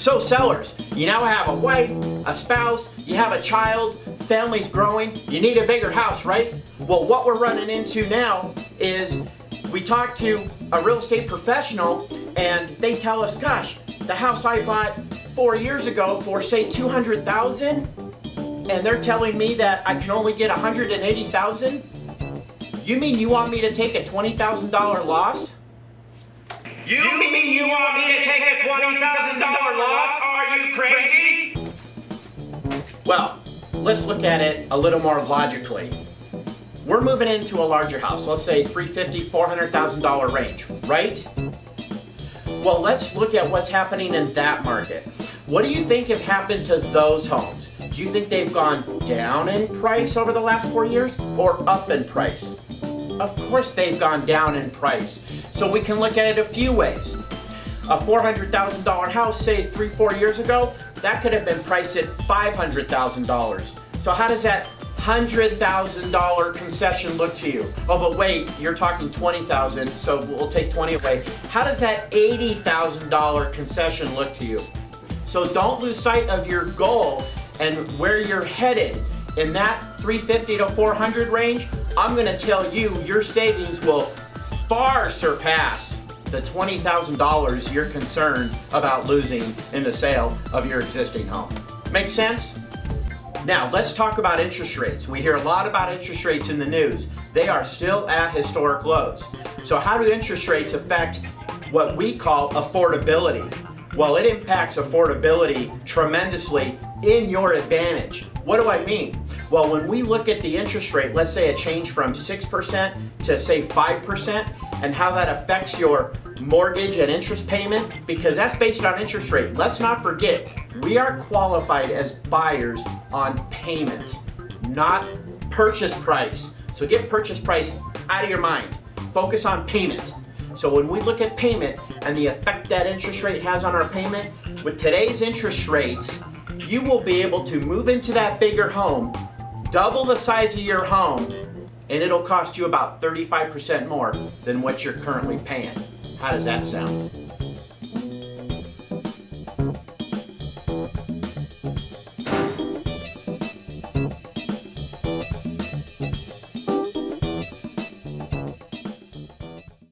So sellers, you now have a wife, a spouse, you have a child, family's growing, you need a bigger house, right? Well, what we're running into now is we talk to a real estate professional and they tell us, gosh, the house I bought 4 years ago for say $200,000 and they're telling me that I can only get $180,000? You mean you want me to take a $20,000 loss? You mean you want me to take a $20,000 loss? Are you crazy? Well, let's look at it a little more logically. We're moving into a larger house, let's say $350,000, $400,000 range, right? Well, let's look at what's happening in that market. What do you think have happened to those homes? Do you think they've gone down in price over the last 4 years or up in price? Of course they've gone down in price. So we can look at it a few ways. A $400,000 house, say 3-4 years ago, that could have been priced at $500,000. So how does that $100,000 concession look to you? Oh, but wait, you're talking $20,000, so we'll take 20 away. How does that $80,000 concession look to you? So don't lose sight of your goal and where you're headed. In that 350 to 400 range, I'm going to tell you your savings will far surpass the $20,000 you're concerned about losing in the sale of your existing home. Make sense? Now, let's talk about interest rates. We hear a lot about interest rates in the news. They are still at historic lows. So how do interest rates affect what we call affordability? Well, it impacts affordability tremendously in your advantage. What do I mean? Well, when we look at the interest rate, let's say a change from 6% to say 5%, and how that affects your mortgage and interest payment, because that's based on interest rate. Let's not forget, we are qualified as buyers on payment, not purchase price. So get purchase price out of your mind. Focus on payment. So when we look at payment and the effect that interest rate has on our payment, with today's interest rates, you will be able to move into that bigger home, double the size of your home, and it'll cost you about 35% more than what you're currently paying. How does that sound?